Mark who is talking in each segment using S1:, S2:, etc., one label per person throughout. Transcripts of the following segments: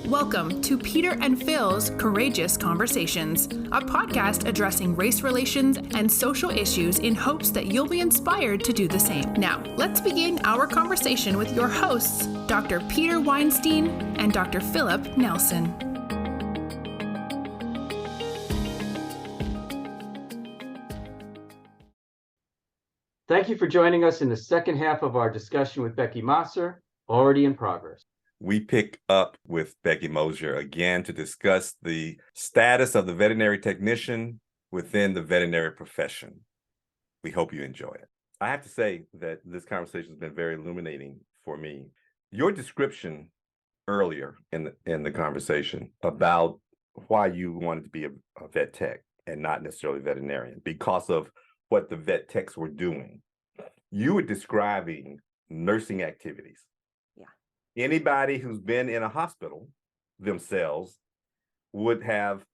S1: Welcome to Peter and Phil's Courageous Conversations, a podcast addressing race relations and social issues in hopes that you'll be inspired to do the same. Now, let's begin our conversation with your hosts, Dr. Peter Weinstein and Dr. Philip Nelson.
S2: Thank you for joining us in the second half of our discussion with Beckie Mossor, already in progress.
S3: We pick up with Beckie Mossor again to discuss the status of the veterinary technician within the veterinary profession. We hope you enjoy it. I have to say that this conversation has been very illuminating for me. Your description earlier in the conversation about why you wanted to be a vet tech and not necessarily veterinarian because of what the vet techs were doing. You were describing nursing activities. Anybody who's been in a hospital themselves would have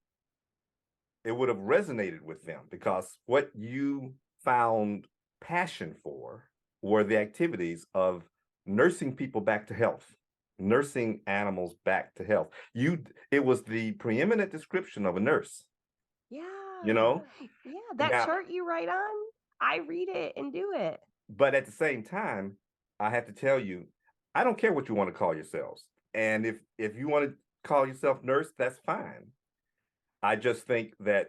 S3: resonated with them because what you found passion for were the activities of nursing people back to health, nursing animals back to health. It was the preeminent description of a nurse.
S4: Yeah.
S3: You know?
S4: Yeah, that chart you write on, I read it and do it.
S3: But at the same time, I have to tell you, I don't care what you want to call yourselves. And if you want to call yourself nurse, that's fine. I just think that,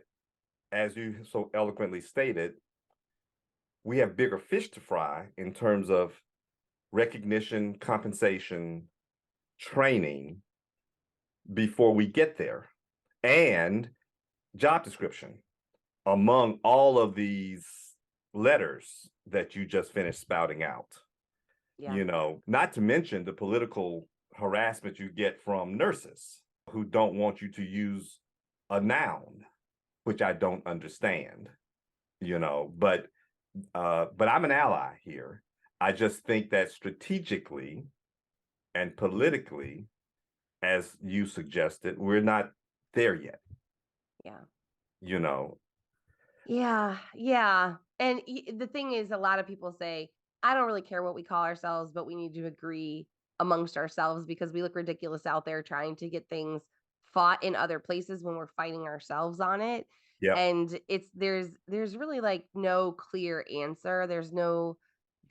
S3: as you so eloquently stated, we have bigger fish to fry in terms of recognition, compensation, training before we get there, and job description among all of these letters that you just finished spouting out.
S4: Yeah.
S3: You know, not to mention the political harassment you get from nurses who don't want you to use a noun, which I don't understand, you know, but I'm an ally here. I just think that strategically and politically, as you suggested, we're not there yet.
S4: Yeah.
S3: You know.
S4: Yeah. And the thing is, a lot of people say, I don't really care what we call ourselves, but we need to agree amongst ourselves because we look ridiculous out there trying to get things fought in other places when we're fighting ourselves on it.
S3: Yep.
S4: And there's really like no clear answer. There's no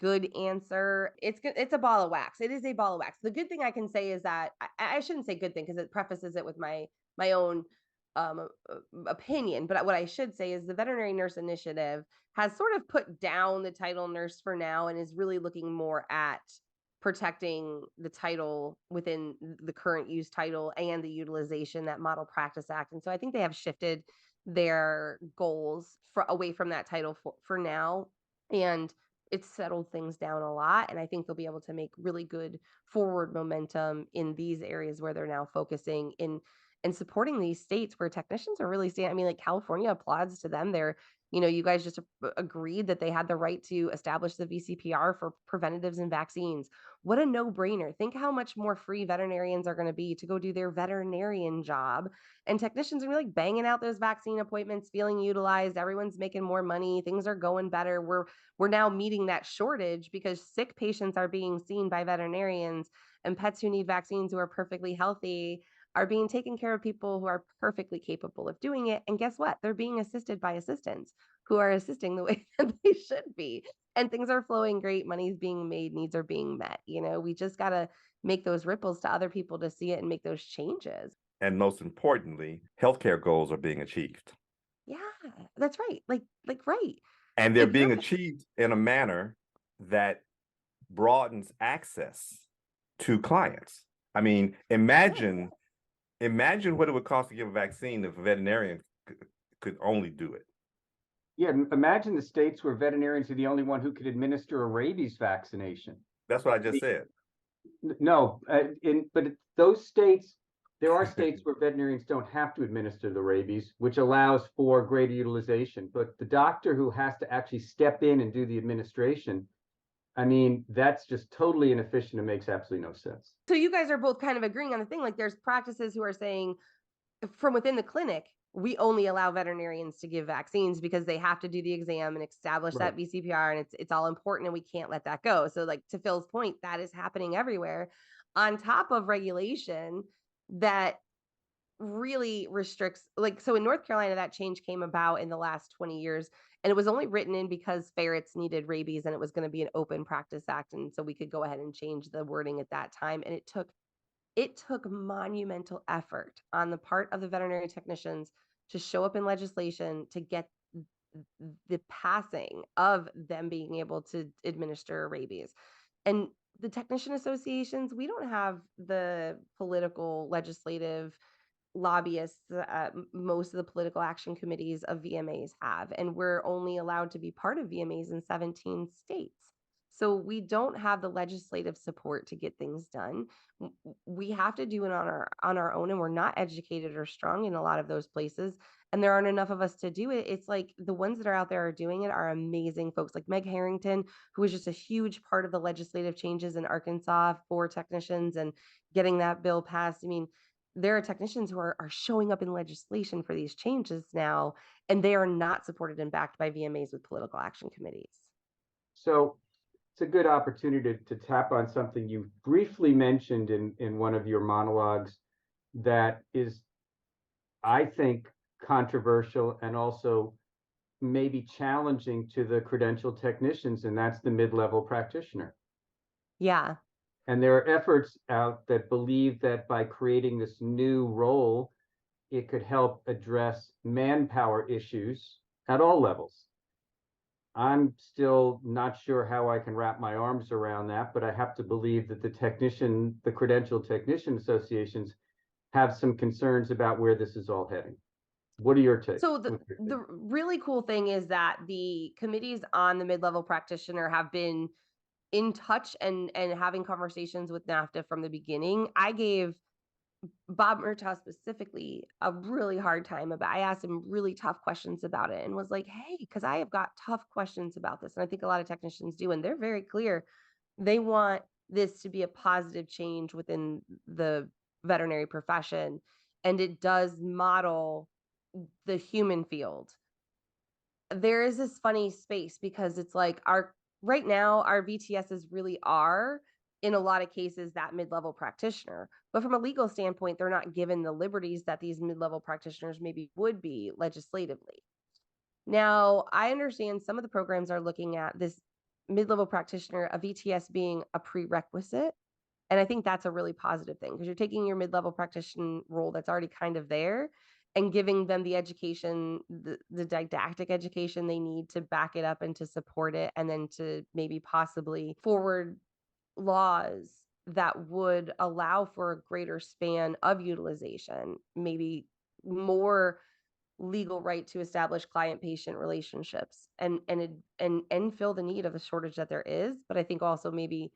S4: good answer. It's a ball of wax. It is a ball of wax. The good thing I can say is that I shouldn't say good thing because it prefaces it with my own opinion, but what I should say is the Veterinary Nurse Initiative has sort of put down the title nurse for now and is really looking more at protecting the title within the current use title and the utilization, that Model Practice Act. And so I think they have shifted their goals away from that title for now. And it's settled things down a lot. And I think they'll be able to make really good forward momentum in these areas where they're now focusing in and supporting these states where technicians are really I mean, like California applauds to them. You guys just agreed that they had the right to establish the VCPR for preventatives and vaccines. What a no-brainer. Think how much more free veterinarians are going to be to go do their veterinarian job. And technicians are really banging out those vaccine appointments, feeling utilized. Everyone's making more money. Things are going better. We're now meeting that shortage because sick patients are being seen by veterinarians, and pets who need vaccines who are perfectly healthy are being taken care of people who are perfectly capable of doing it. And guess what? They're being assisted by assistants who are assisting the way that they should be. And things are flowing great. Money's being made. Needs are being met. We just got to make those ripples to other people to see it and make those changes.
S3: And most importantly, healthcare goals are being achieved.
S4: Yeah, that's right. Like right.
S3: And they're being achieved in a manner that broadens access to clients. I mean, imagine what it would cost to give a vaccine if a veterinarian could only do it.
S2: Yeah, imagine the states where veterinarians are the only one who could administer a rabies vaccination.
S3: That's what I just said.
S2: No, but those states, there are states where veterinarians don't have to administer the rabies, which allows for greater utilization. But the doctor who has to actually step in and do the administration, I mean, that's just totally inefficient and makes absolutely no sense.
S4: So you guys are both kind of agreeing on the thing. Like there's practices who are saying from within the clinic, we only allow veterinarians to give vaccines because they have to do the exam and establish that VCPR, and it's all important and we can't let that go. So like to Phil's point, that is happening everywhere. On top of regulation, that really restricts, like, so in North Carolina, that change came about in the last 20 years, and it was only written in because ferrets needed rabies and it was going to be an open practice act, and so we could go ahead and change the wording at that time. And it took monumental effort on the part of the veterinary technicians to show up in legislation to get the passing of them being able to administer rabies. And the technician associations, we don't have the political legislative lobbyists most of the political action committees of VMAs have, and we're only allowed to be part of VMAs in 17 states. So we don't have the legislative support to get things done. We have to do it on our own, and we're not educated or strong in a lot of those places, and there aren't enough of us to do it. It's like the ones that are out there are doing it are amazing folks, like Meg Harrington, who was just a huge part of the legislative changes in Arkansas for technicians and getting that bill passed. I mean, there are technicians who are showing up in legislation for these changes now, and they are not supported and backed by VMAs with political action committees.
S2: So it's a good opportunity to tap on something you briefly mentioned in one of your monologues that is, I think, controversial and also maybe challenging to the credentialed technicians, and that's the mid-level practitioner.
S4: Yeah.
S2: And there are efforts out that believe that by creating this new role, it could help address manpower issues at all levels. I'm still not sure how I can wrap my arms around that, but I have to believe that the credentialed technician associations have some concerns about where this is all heading. What are your takes?
S4: So the really cool thing is that the committees on the mid-level practitioner have been in touch and having conversations with NAFTA from the beginning. I gave Bob Murtaugh specifically a really hard time about. I asked him really tough questions about it and was like, "Hey, because I have got tough questions about this," and I think a lot of technicians do, and they're very clear. They want this to be a positive change within the veterinary profession, and it does model the human field. There is this funny space because it's like right now our VTSs really are in a lot of cases that mid-level practitioner, but from a legal standpoint they're not given the liberties that these mid-level practitioners maybe would be legislatively. Now, I understand some of the programs are looking at this mid-level practitioner, a VTS being a prerequisite. And I think that's a really positive thing because you're taking your mid-level practitioner role that's already kind of there and giving them the education, the didactic education they need to back it up and to support it, and then to maybe possibly forward laws that would allow for a greater span of utilization, maybe more legal right to establish client-patient relationships and fill the need of the shortage that there is. But I think also maybe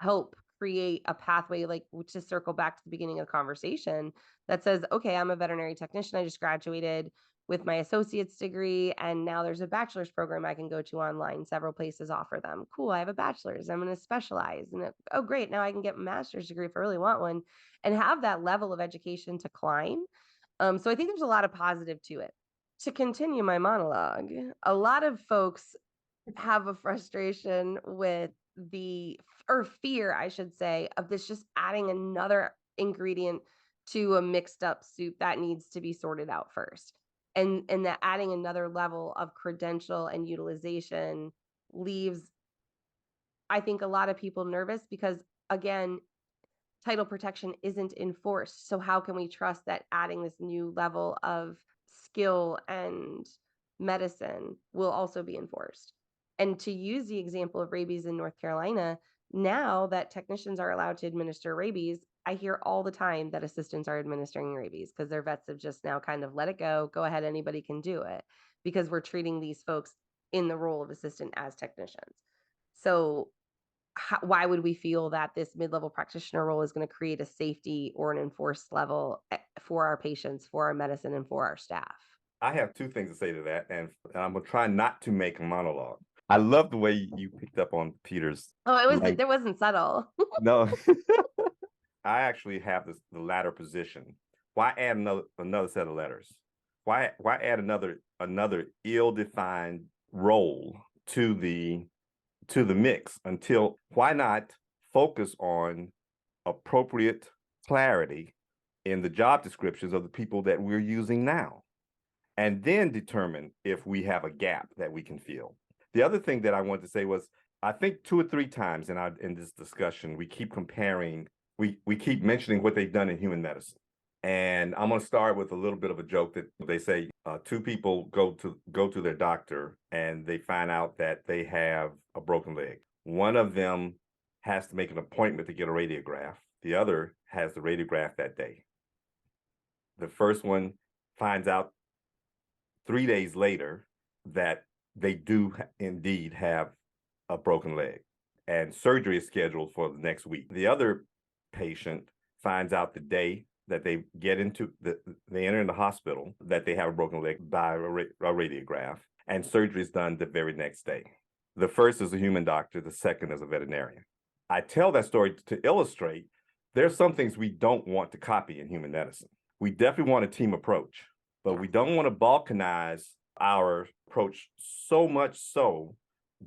S4: help create a pathway, like to circle back to the beginning of the conversation, that says, okay, I'm a veterinary technician. I just graduated with my associate's degree, and now there's a bachelor's program I can go to online. Several places offer them. Cool, I have a bachelor's. I'm going to specialize. And oh, great, now I can get a master's degree if I really want one, and have that level of education to climb. So I think there's a lot of positive to it. To continue my monologue, a lot of folks have a frustration with or fear, I should say, of this just adding another ingredient to a mixed up soup that needs to be sorted out first. And that adding another level of credential and utilization leaves, I think, a lot of people nervous because, again, title protection isn't enforced. So how can we trust that adding this new level of skill and medicine will also be enforced? And to use the example of rabies in North Carolina, now that technicians are allowed to administer rabies, I hear all the time that assistants are administering rabies because their vets have just now kind of let it go. Go ahead, anybody can do it, because we're treating these folks in the role of assistant as technicians. So why would we feel that this mid-level practitioner role is going to create a safety or an enforced level for our patients, for our medicine, and for our staff?
S3: I have two things to say to that, and I'm going to try not to make a monologue. I love the way you picked up on Peter's.
S4: There wasn't subtle.
S3: No, I actually have the latter position. Why add another set of letters? Why add another ill-defined role to the mix why not focus on appropriate clarity in the job descriptions of the people that we're using now, and then determine if we have a gap that we can fill. The other thing that I wanted to say was, I think 2 or 3 times in this discussion, we keep comparing, we keep mentioning what they've done in human medicine. And I'm going to start with a little bit of a joke that they say 2 people go to their doctor and they find out that they have a broken leg. One of them has to make an appointment to get a radiograph. The other has the radiograph that day. The first one finds out 3 days later that they do indeed have a broken leg, and surgery is scheduled for the next week. The other patient finds out the day that they they enter in the hospital that they have a broken leg by a radiograph, and surgery is done the very next day. The first is a human doctor, the second is a veterinarian. I tell that story to illustrate there's some things we don't want to copy in human medicine. We definitely want a team approach, but we don't want to balkanize our approach so much so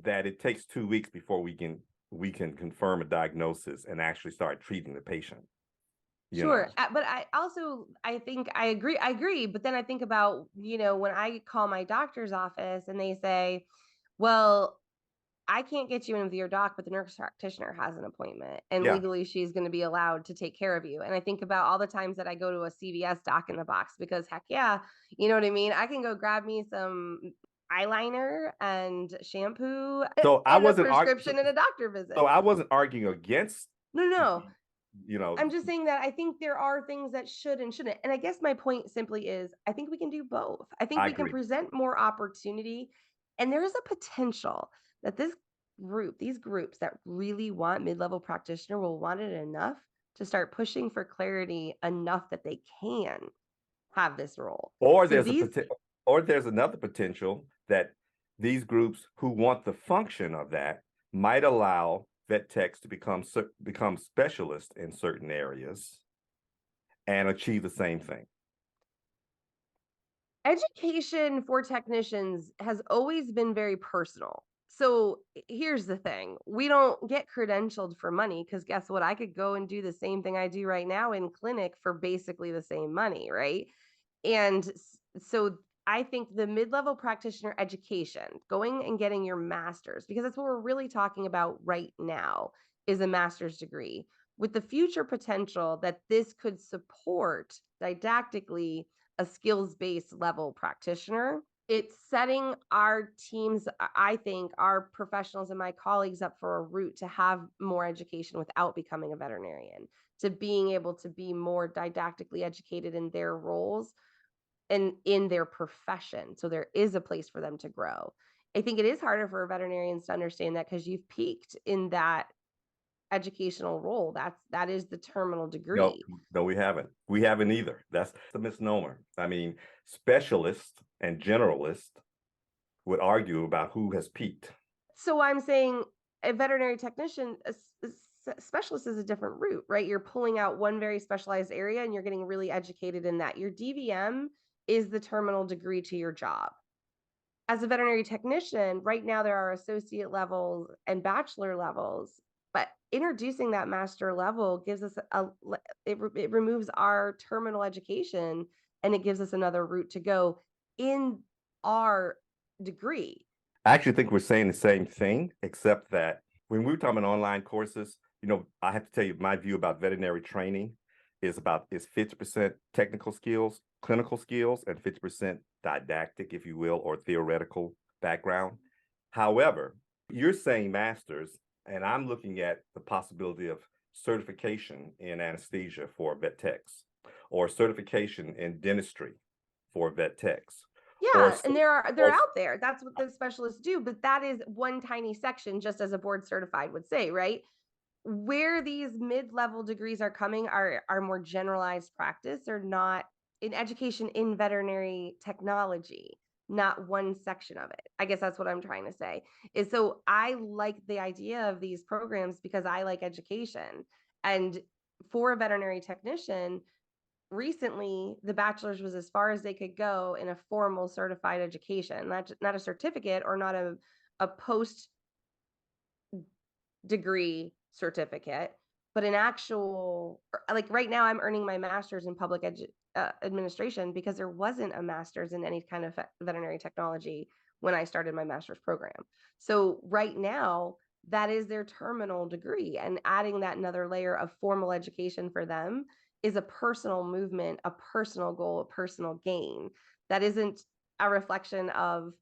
S3: that it takes 2 weeks before we can confirm a diagnosis and actually start treating the patient.
S4: Sure. But I think I agree. But then I think about, when I call my doctor's office and they say, well, I can't get you in with your doc, but the nurse practitioner has an appointment and legally she's going to be allowed to take care of you. And I think about all the times that I go to a CVS doc in the box because heck yeah, you know what I mean? I can go grab me some eyeliner and shampoo and a prescription and a doctor visit.
S3: So I wasn't arguing against.
S4: No. I'm just saying that I think there are things that should and shouldn't. And I guess my point simply is I think we can do both. I think we can present more opportunity, and there is a potential that these groups that really want mid-level practitioner will want it enough to start pushing for clarity enough that they can have this role.
S3: Or there's another potential that these groups who want the function of that might allow vet techs to become specialists in certain areas and achieve the same thing.
S4: Education for technicians has always been very personal. So here's the thing. We don't get credentialed for money because guess what? I could go and do the same thing I do right now in clinic for basically the same money, right? And so I think the mid-level practitioner education, going and getting your master's, because that's what we're really talking about right now, is a master's degree with the future potential that this could support didactically a skills-based level practitioner. It's setting our teams, I think, our professionals and my colleagues up for a route to have more education without becoming a veterinarian, to being able to be more didactically educated in their roles and in their profession. So there is a place for them to grow. I think it is harder for veterinarians to understand that because you've peaked in that educational role. That is the terminal degree.
S3: No, we haven't. We haven't either. That's the misnomer. I mean, specialists and generalists would argue about who has peaked.
S4: So I'm saying a veterinary technician, a specialist is a different route, right? You're pulling out one very specialized area and you're getting really educated in that. Your DVM is the terminal degree to your job. As a veterinary technician, right now there are associate levels and bachelor levels, but introducing that master level gives us it removes our terminal education and it gives us another route to go in our degree.
S3: I actually think we're saying the same thing, except that when we're talking about online courses, I have to tell you my view about veterinary training is 50% technical skills, clinical skills, and 50% didactic, if you will, or theoretical background. However, you're saying masters, and I'm looking at the possibility of certification in anesthesia for vet techs, or certification in dentistry for vet techs.
S4: Yeah, and they're out there. That's what the specialists do, but that is one tiny section, just as a board certified would say, right? Where these mid-level degrees are coming are more generalized practice or not in education in veterinary technology, not one section of it. I guess that's what I'm trying to say is, so I like the idea of these programs because I like education. And for a veterinary technician, recently the bachelor's was as far as they could go in a formal certified education, not a certificate or not a post degree certificate, But in actual, like right now, I'm earning my master's in public administration because there wasn't a master's in any kind of veterinary technology when I started my master's program. So right now, that is their terminal degree, and adding that another layer of formal education for them is a personal movement, a personal goal, a personal gain that isn't a reflection of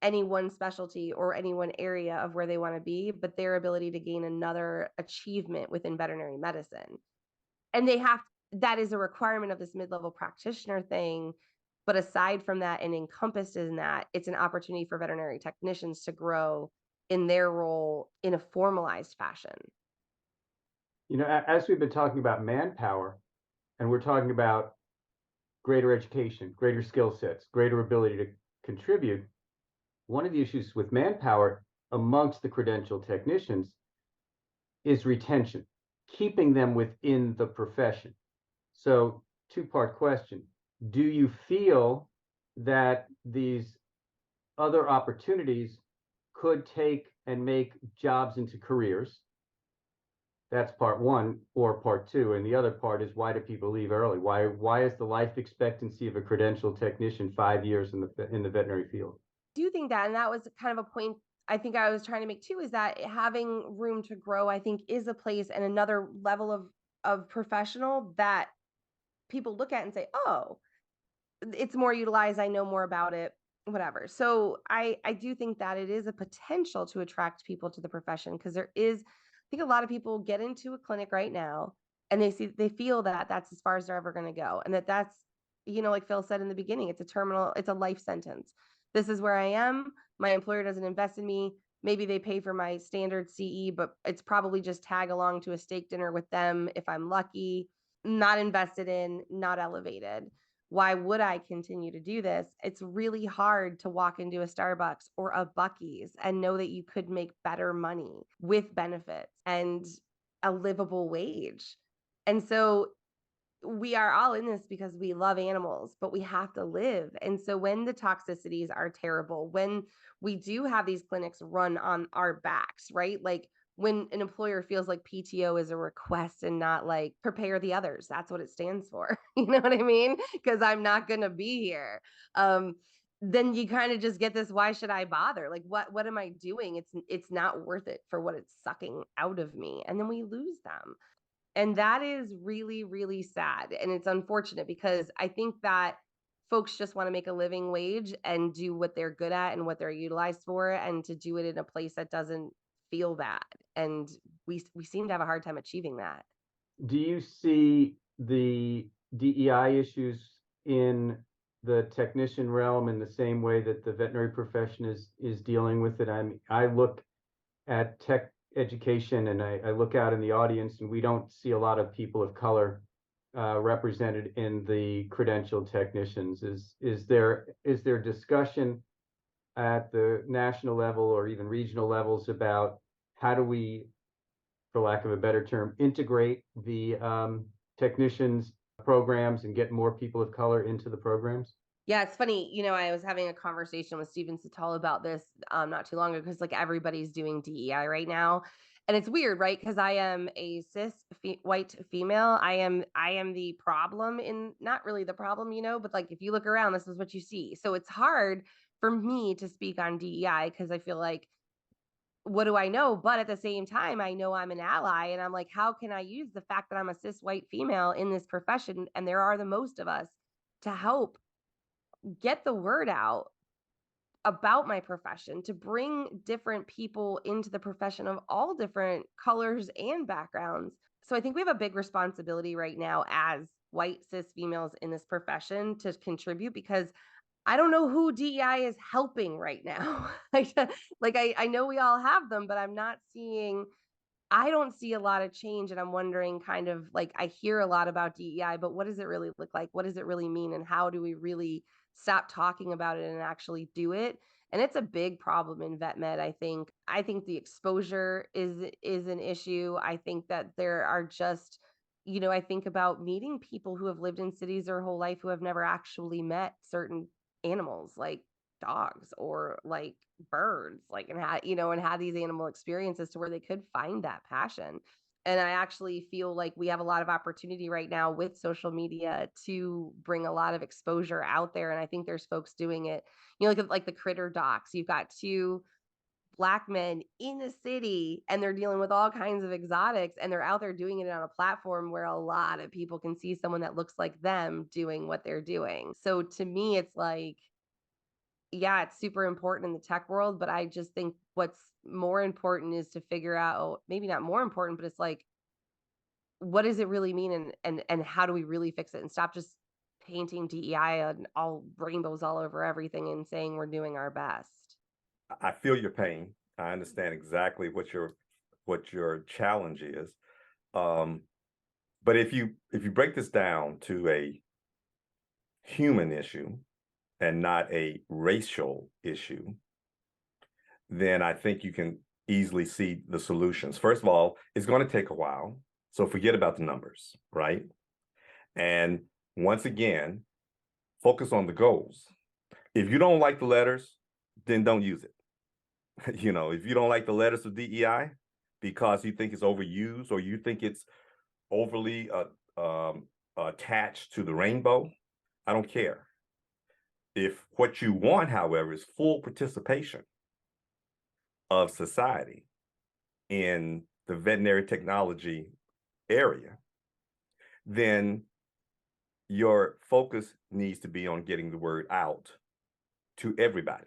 S4: any one specialty or any one area of where they want to be, but their ability to gain another achievement within veterinary medicine. And that is a requirement of this mid-level practitioner thing. But aside from that and encompassed in that, it's an opportunity for veterinary technicians to grow in their role in a formalized fashion.
S2: As we've been talking about manpower, and we're talking about greater education, greater skill sets, greater ability to contribute, one of the issues with manpower amongst the credentialed technicians is retention, keeping them within the profession. So, two-part question. Do you feel that these other opportunities could take and make jobs into careers? That's part one, or part two. And the other part is, why do people leave early? Why is the life expectancy of a credentialed technician 5 years in the veterinary field?
S4: I do think that, and that was kind of a point I think I was trying to make too, is that having room to grow, I think, is a place and another level of professional that people look at and say, oh, it's more utilized, I know more about it, whatever. So I do think that it is a potential to attract people to the profession, because there is, I think a lot of people get into a clinic right now and they feel that that's as far as they're ever going to go, and that's, like Phil said in the beginning, it's a life sentence. This is where I am. My employer doesn't invest in me. Maybe they pay for my standard CE, but it's probably just tag along to a steak dinner with them if I'm lucky. Not invested in, not elevated. Why would I continue to do this? It's really hard to walk into a Starbucks or a Buc-ee's and know that you could make better money with benefits and a livable wage. And so we are all in this because we love animals, but we have to live. And so when the toxicities are terrible, when we do have these clinics run on our backs, right? Like when an employer feels like PTO is a request and not like prepare the others, that's what it stands for. You know what I mean? Because I'm not going to be here. Then you kind of just get this, why should I bother? Like, what am I doing? It's not worth it for what it's sucking out of me. And then we lose them. And that is really, really sad. And it's unfortunate, because I think that folks just want to make a living wage and do what they're good at and what they're utilized for, and to do it in a place that doesn't feel bad. And we seem to have a hard time achieving that.
S2: Do you see the DEI issues in the technician realm in the same way that the veterinary profession is dealing with it? I look at tech education, and I look out in the audience, and we don't see a lot of people of color represented in the credentialed technicians. Is there discussion at the national level or even regional levels about how do we, for lack of a better term, integrate the technicians programs and get more people of color into the programs?
S4: Yeah, it's funny. I was having a conversation with Steven Sital about this not too long ago, because like everybody's doing DEI right now. And it's weird, right? Because I am a cis white female. I am the problem, in not really the problem, but like if you look around, this is what you see. So it's hard for me to speak on DEI, because I feel like, what do I know? But at the same time, I know I'm an ally, and I'm like, how can I use the fact that I'm a cis white female in this profession, and there are the most of us, to help get the word out about my profession, to bring different people into the profession of all different colors and backgrounds. So I think we have a big responsibility right now as white cis females in this profession to contribute, because I don't know who DEI is helping right now. I know we all have them, but I don't see a lot of change. And I'm wondering, kind of like, I hear a lot about DEI, but what does it really look like? What does it really mean? And how do we really stop talking about it and actually do it? And it's a big problem in vet med. I think the exposure is an issue. I think that there are just, I think about meeting people who have lived in cities their whole life who have never actually met certain animals, like dogs or like birds, like, and had these animal experiences to where they could find that passion. And I actually feel like we have a lot of opportunity right now with social media to bring a lot of exposure out there. And I think there's folks doing it. You know, look at like the critter docs. You've got two Black men in a city and they're dealing with all kinds of exotics and they're out there doing it on a platform where a lot of people can see someone that looks like them doing what they're doing. So to me, it's like, yeah, it's super important in the tech world, but I just think what's more important is to figure out, maybe not more important, but it's like, what does it really mean, and how do we really fix it, and stop just painting DEI and all rainbows all over everything and saying we're doing our best.
S3: I feel your pain. I understand exactly what your challenge is. But if you break this down to a human issue and not a racial issue, then I think you can easily see the solutions. First of all, it's going to take a while. So forget about the numbers, right? And once again, focus on the goals. If you don't like the letters, then don't use it. You know, if you don't like the letters of DEI because you think it's overused or you think it's overly attached to the rainbow, I don't care. If what you want, however, is full participation of society in the veterinary technology area, then your focus needs to be on getting the word out to everybody.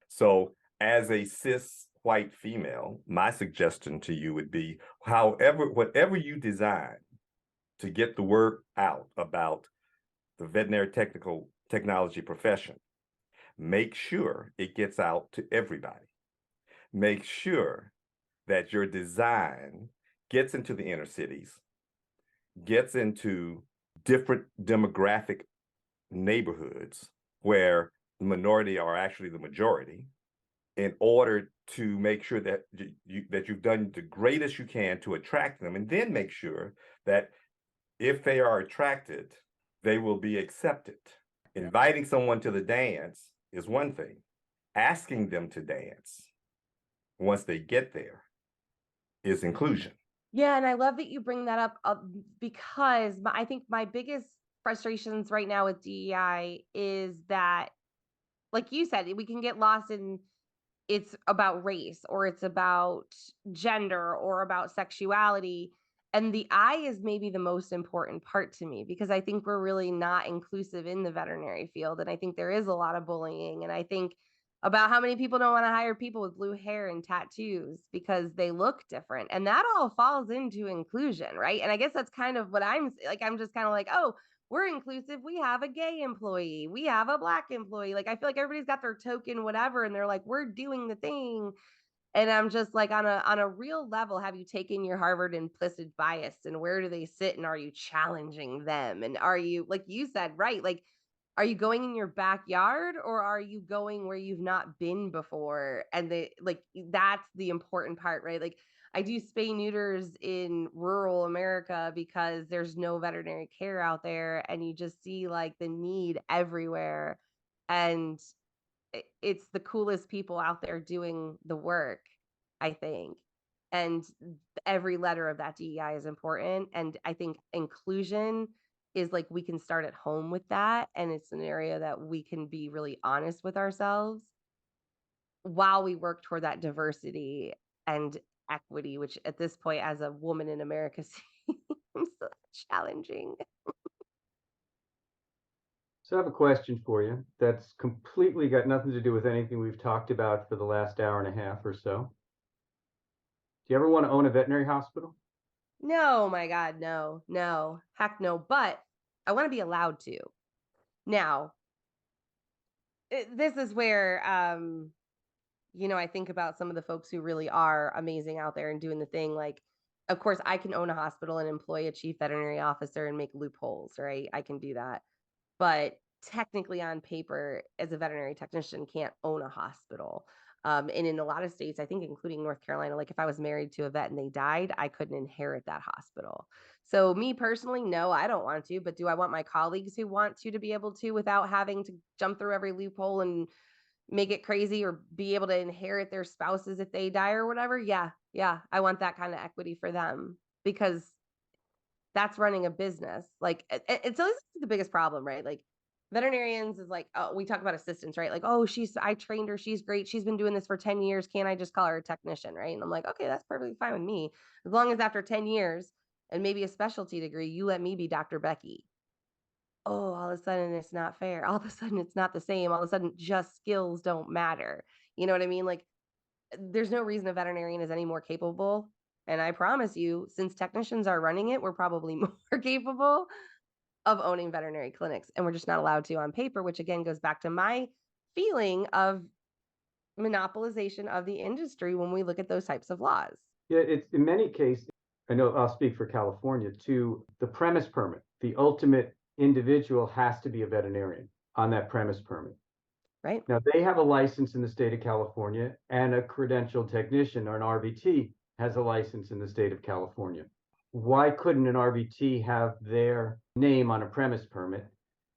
S3: So as a cis white female, my suggestion to you would be, whatever you design to get the word out about the veterinary technology profession, make sure it gets out to everybody. Make sure that your design gets into the inner cities, gets into different demographic neighborhoods where the minority are actually the majority, in order to make sure that you've done the greatest you can to attract them, and then make sure that if they are attracted, they will be accepted. Inviting someone to the dance is one thing. Asking them to dance once they get there is inclusion.
S4: Yeah, and I love that you bring that up because I think my biggest frustrations right now with DEI is that, like you said, we can get lost in it's about race or it's about gender or about sexuality. And the I is maybe the most important part to me because I think we're really not inclusive in the veterinary field. And I think there is a lot of bullying. And I think about how many people don't want to hire people with blue hair and tattoos because they look different. And that all falls into inclusion, right? And I guess that's kind of what I'm like, I'm just kind of like, oh, we're inclusive. We have a gay employee. We have a Black employee. Like, I feel like everybody's got their token, whatever. And they're like, we're doing the thing. And I'm just like, on a real level, have you taken your Harvard implicit bias and where do they sit? And are you challenging them? And are you, like you said, right? Like, are you going in your backyard or are you going where you've not been before? And they like, that's the important part, right? Like, I do spay neuters in rural America because there's no veterinary care out there and you just see like the need everywhere. And it's the coolest people out there doing the work, I think. And every letter of that DEI is important. And I think inclusion is like we can start at home with that. And it's an area that we can be really honest with ourselves while we work toward that diversity and equity, which at this point, as a woman in America, seems so challenging.
S2: So I have a question for you that's completely got nothing to do with anything we've talked about for the last hour and a half or so. Do you ever want to own a veterinary hospital?
S4: No, my God, no, heck no. But I want to be allowed to. Now, this is where, I think about some of the folks who really are amazing out there and doing the thing. Like, of course, I can own a hospital and employ a chief veterinary officer and make loopholes, right? I can do that. But technically on paper, as a veterinary technician, can't own a hospital. And in a lot of states, I think including North Carolina, like if I was married to a vet and they died, I couldn't inherit that hospital. So me personally, no, I don't want to, but do I want my colleagues who want to be able to without having to jump through every loophole and make it crazy or be able to inherit their spouses if they die or whatever? Yeah. I want that kind of equity for them. because that's running a business. Like it's always the biggest problem, right? Like veterinarians is like, oh, we talk about assistants, right? Like, oh, I trained her, she's great, she's been doing this for 10 years. Can't I just call her a technician, right? And I'm like, okay, that's perfectly fine with me. As long as after 10 years and maybe a specialty degree, you let me be Dr. Becky. Oh, all of a sudden it's not fair. All of a sudden it's not the same. All of a sudden just skills don't matter. You know what I mean? Like there's no reason a veterinarian is any more capable. And I promise you, since technicians are running it, we're probably more capable of owning veterinary clinics. And we're just not allowed to on paper, which again goes back to my feeling of monopolization of the industry when we look at those types of laws.
S2: Yeah, it's in many cases, I know I'll speak for California too, the premise permit, the ultimate individual has to be a veterinarian on that premise permit.
S4: Right.
S2: Now, they have a license in the state of California, and a credentialed technician or an RVT has a license in the state of California. Why couldn't an RVT have their name on a premise permit?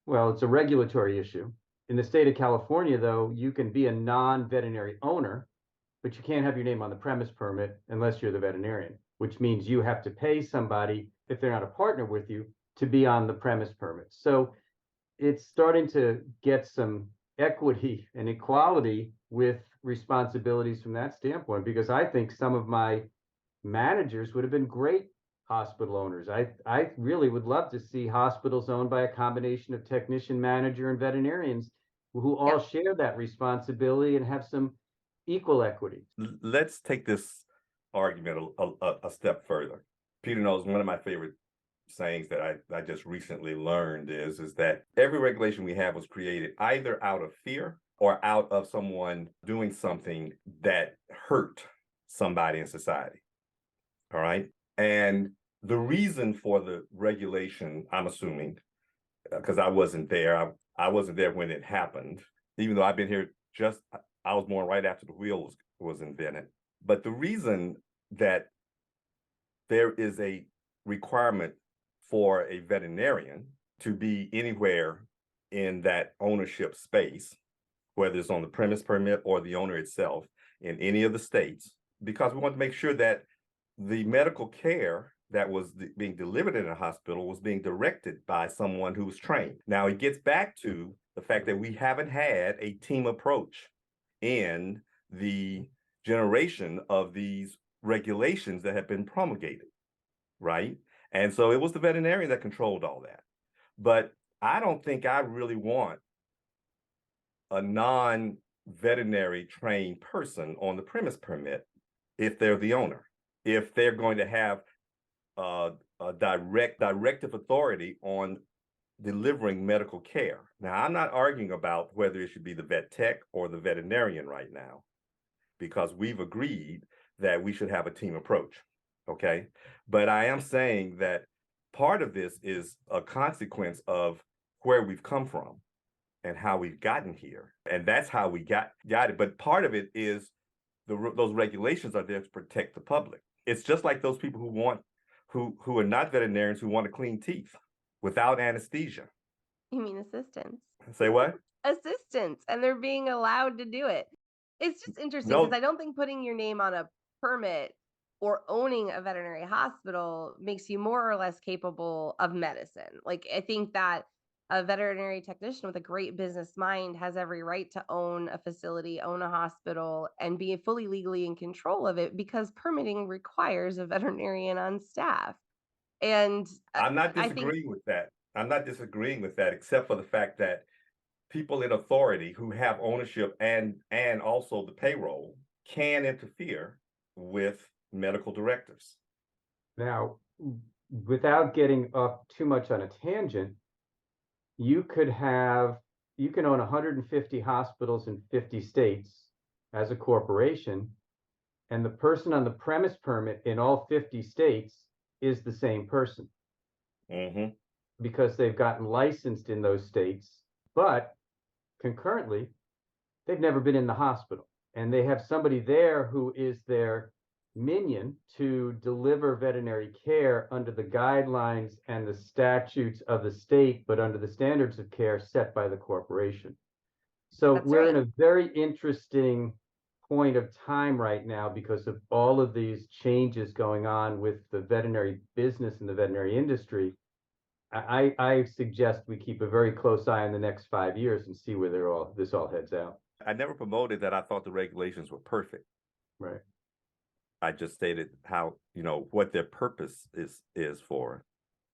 S2: Well, it's a regulatory issue. In the state of California, though, you can be a non-veterinary owner, but you can't have your name on the premise permit unless you're the veterinarian, which means you have to pay somebody, if they're not a partner with you, to be on the premise permit. So it's starting to get some equity and equality with responsibilities from that standpoint, because I think some of my managers would have been great hospital owners. I really would love to see hospitals owned by a combination of technician, manager, and veterinarians who all share that responsibility and have some equal equity.
S3: Let's take this argument a step further. Peter knows one of my favorite sayings that I just recently learned is that every regulation we have was created either out of fear or out of someone doing something that hurt somebody in society. All right. And the reason for the regulation, I'm assuming, because I wasn't there, I wasn't there when it happened, even though I've been here I was born right after the wheel was invented. But the reason that there is a requirement for a veterinarian to be anywhere in that ownership space, whether it's on the premise permit or the owner itself in any of the states, because we want to make sure that the medical care that was being delivered in a hospital was being directed by someone who was trained. Now, it gets back to the fact that we haven't had a team approach in the generation of these regulations that have been promulgated, right? And so it was the veterinarian that controlled all that. But I don't think I really want a non-veterinary trained person on the premise permit if they're the owner, if they're going to have a directive authority on delivering medical care. Now, I'm not arguing about whether it should be the vet tech or the veterinarian right now, because we've agreed that we should have a team approach, okay? But I am saying that part of this is a consequence of where we've come from and how we've gotten here. And that's how we got it. But part of it is those regulations are there to protect the public. It's just like those people who are not veterinarians who want to clean teeth without anesthesia.
S4: You mean assistants?
S3: Say what?
S4: Assistants, and they're being allowed to do it. It's just interesting because I don't think putting your name on a permit or owning a veterinary hospital makes you more or less capable of medicine. Like, I think that a veterinary technician with a great business mind has every right to own a facility, own a hospital, and be fully legally in control of it, because permitting requires a veterinarian on staff. And
S3: I'm not disagreeing with that. I'm not disagreeing with that, except for the fact that people in authority who have ownership and also the payroll can interfere with medical directives.
S2: Now, without getting off too much on a tangent, you can own 150 hospitals in 50 states as a corporation, and the person on the premise permit in all 50 states is the same person.
S3: Mm-hmm.
S2: Because they've gotten licensed in those states, but concurrently, they've never been in the hospital. And they have somebody there who is their minion to deliver veterinary care under the guidelines and the statutes of the state, but under the standards of care set by the corporation. So we're in a very interesting point of time right now because of all of these changes going on with the veterinary business and the veterinary industry. I suggest we keep a very close eye on the next 5 years and see where this all heads out.
S3: I never promoted that I thought the regulations were perfect.
S2: Right.
S3: I just stated how, what their purpose is for.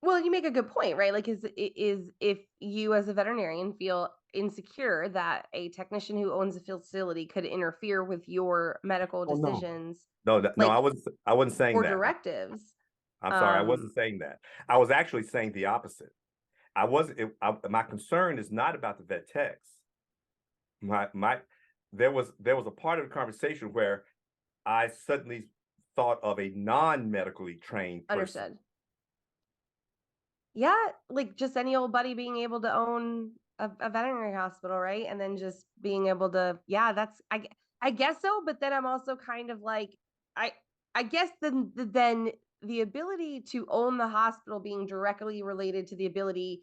S4: Well, you make a good point, right? Like, is if you as a veterinarian feel insecure that a technician who owns a facility could interfere with your medical
S3: Oh, no.
S4: decisions,
S3: No,
S4: like,
S3: I wasn't saying
S4: or
S3: that.
S4: directives.
S3: I'm sorry, I wasn't saying that. I was actually saying the opposite. My concern is not about the vet techs. There was a part of the conversation where I suddenly thought of a non-medically trained person.
S4: Understood. Yeah, like just any old buddy being able to own a veterinary hospital, right? And then just being able to, yeah, I guess so. But then I'm also kind of like, I I guess then the ability to own the hospital being directly related to the ability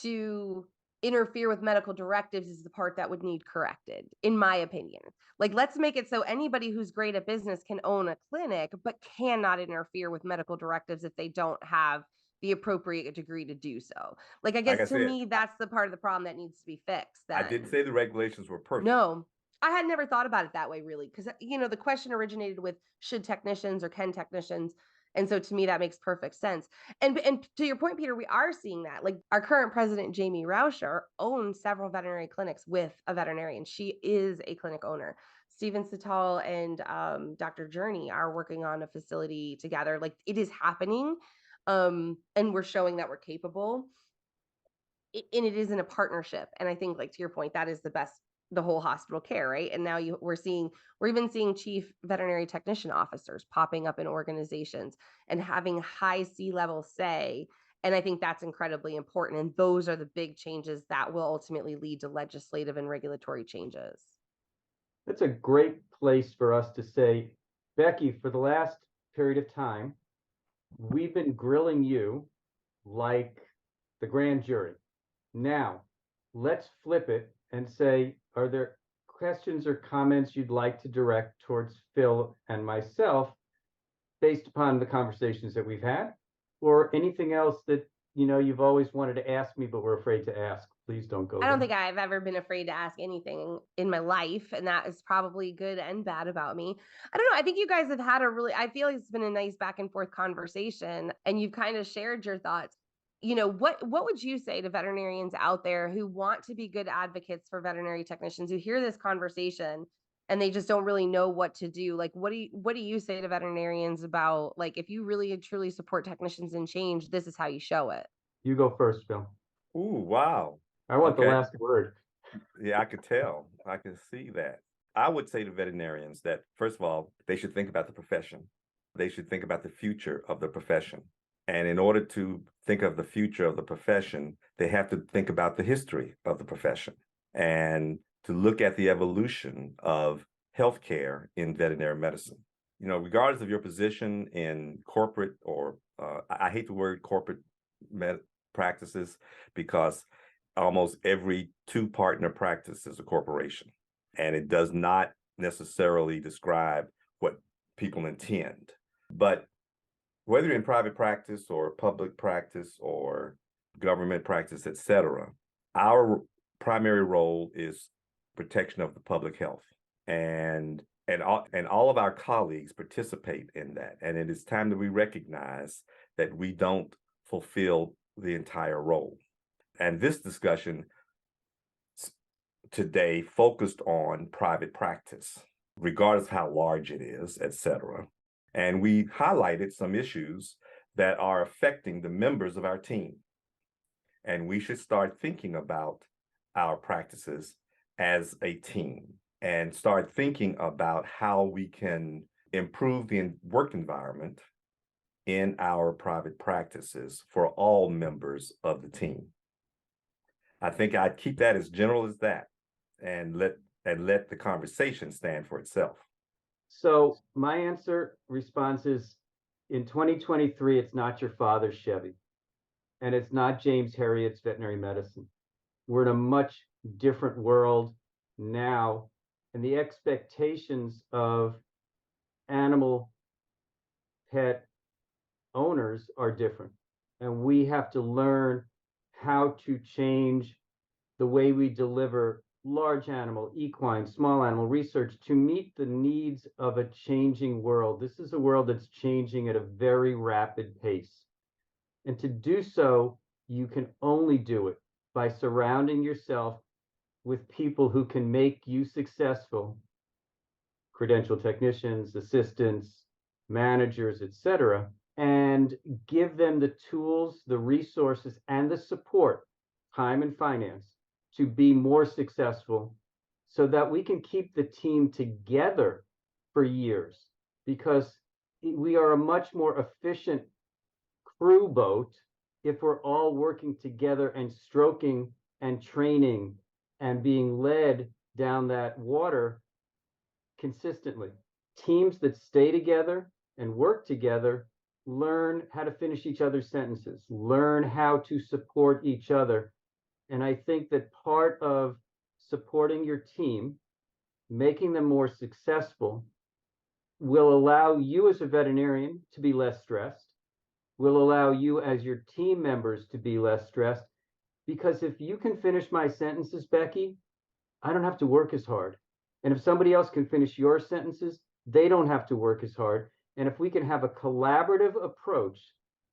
S4: to interfere with medical directives is the part that would need corrected, in my opinion. Like, let's make it so anybody who's great at business can own a clinic, but cannot interfere with medical directives if they don't have the appropriate degree to do so. Like, I
S3: Like I
S4: guess to
S3: said,
S4: me, that's the part of the problem that needs to be fixed.
S3: I didn't
S4: Then,
S3: say the regulations were perfect.
S4: no, I had never thought about it that way, really, because the question originated with should technicians or can technicians, and so to me that makes perfect sense. And to your point, Peter, we are seeing that. Like, our current president, Jamie Rauscher, owns several veterinary clinics with a veterinarian. She is a clinic owner. Steven Sital and Dr. Journey are working on a facility together. Like, it is happening, and we're showing that we're capable. And it is in a partnership. And I think, like, to your point, that is the whole hospital care, right? And now we're even seeing chief veterinary technician officers popping up in organizations and having high C-level say. And I think that's incredibly important. And those are the big changes that will ultimately lead to legislative and regulatory changes.
S2: That's a great place for us to say, Beckie, for the last period of time, we've been grilling you like the grand jury. Now, let's flip it and say, are there questions or comments you'd like to direct towards Phil and myself based upon the conversations that we've had, or anything else that you've always wanted to ask me but were afraid to ask? Please don't go
S4: I don't
S2: there.
S4: think I've ever been afraid to ask anything in my life, and that is probably good and bad about me. I don't know. I think you guys have had I feel like it's been a nice back and forth conversation, and you've kind of shared your thoughts. What would you say to veterinarians out there who want to be good advocates for veterinary technicians, who hear this conversation and they just don't really know what to do? Like, what do you say to veterinarians about, like, if you really and truly support technicians and change, this is how you show it?
S2: You go first, Phil.
S3: Ooh, wow.
S2: I want the
S3: Okay.
S2: last word.
S3: Yeah, I could tell. I can see that. I would say to veterinarians that, first of all, they should think about the profession. They should think about the future of the profession. And in order to think of the future of the profession, they have to think about the history of the profession and to look at the evolution of healthcare in veterinary medicine. Regardless of your position in corporate or I hate the word corporate practices, because almost every two-partner practice is a corporation, and it does not necessarily describe what people intend. But whether you're in private practice or public practice or government practice, etc., our primary role is protection of the public health, and all of our colleagues participate in that. And it is time that we recognize that we don't fulfill the entire role. And this discussion today focused on private practice, regardless of how large it is, etc. And we highlighted some issues that are affecting the members of our team. And we should start thinking about our practices as a team and start thinking about how we can improve the work environment in our private practices for all members of the team. I think I'd keep that as general as that and let the conversation stand for itself.
S2: So my response is, in 2023, it's not your father's Chevy, and it's not James Herriot's veterinary medicine. We're in a much different world now and the expectations of animal pet owners are different. And we have to learn how to change the way we deliver large animal, equine, small animal research to meet the needs of a changing world. This is a world that's changing at a very rapid pace. And to do so, you can only do it by surrounding yourself with people who can make you successful, credentialed technicians, assistants, managers, etc., and give them the tools, the resources, and the support, time and finance, to be more successful so that we can keep the team together for years, because we are a much more efficient crew boat if we're all working together and stroking and training and being led down that water consistently. Teams that stay together and work together learn how to finish each other's sentences, learn how to support each other. And I think that part of supporting your team, making them more successful, will allow you as a veterinarian to be less stressed, will allow you as your team members to be less stressed. Because if you can finish my sentences, Beckie, I don't have to work as hard. And if somebody else can finish your sentences, they don't have to work as hard. And if we can have a collaborative approach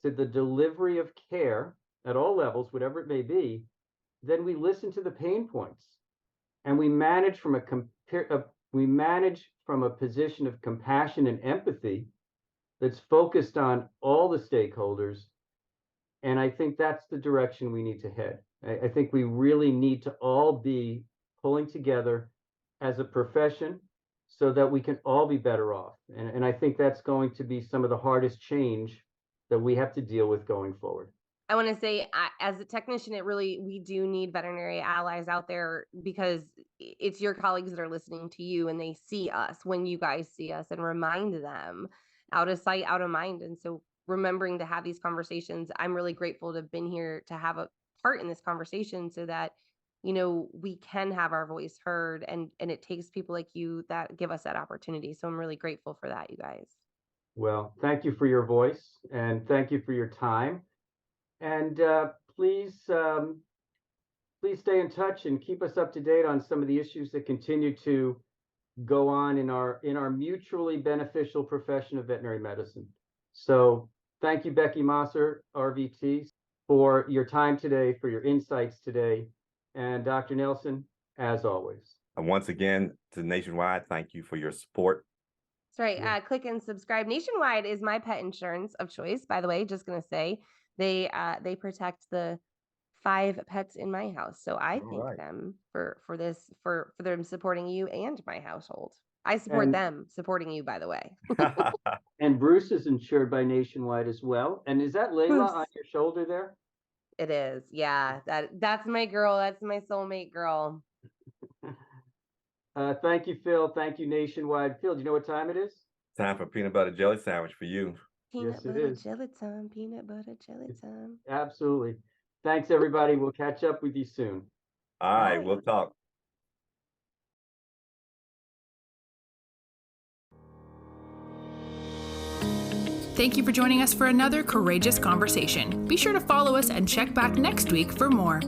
S2: to the delivery of care at all levels, whatever it may be, then we listen to the pain points and we manage from a position of compassion and empathy that's focused on all the stakeholders. And I think that's the direction we need to head. I think we really need to all be pulling together as a profession so that we can all be better off. And I think that's going to be some of the hardest change that we have to deal with going forward.
S4: I want to say, as a technician, we do need veterinary allies out there, because it's your colleagues that are listening to you and they see us when you guys see us, and remind them, out of sight, out of mind. And so remembering to have these conversations, I'm really grateful to have been here to have a part in this conversation so that, we can have our voice heard, and it takes people like you that give us that opportunity. So I'm really grateful for that, you guys.
S2: Well, thank you for your voice and thank you for your time. And please stay in touch and keep us up to date on some of the issues that continue to go on in our mutually beneficial profession of veterinary medicine. So thank you, Beckie Mossor, RVT, for your time today, for your insights today. And Dr. Nelson, as always.
S3: And once again, to Nationwide, thank you for your support.
S4: That's right.
S2: Yeah.
S4: Click and subscribe. Nationwide is my pet insurance of choice, by the way. Just going to say, they protect the 5 pets in my house. So I thank
S3: right.
S4: them for them supporting you and my household. I support them supporting you, by the way.
S2: And Bruce is insured by Nationwide as well. And is that Layla
S4: Bruce.
S2: on your shoulder there?
S4: It is. Yeah. That's my girl. That's my soulmate girl.
S2: Thank you, Phil. Thank you, Nationwide. Phil, do you know what time it is?
S3: Time for peanut butter jelly sandwich for you.
S4: Peanut
S2: Yes, it
S4: butter
S2: is.
S4: jelly time. Peanut butter jelly time.
S2: Absolutely. Thanks, everybody. We'll catch up with you soon.
S3: All right,
S4: Bye.
S3: we'll talk.
S1: Thank you for joining us for another courageous conversation. Be sure to follow us and check back next week for more.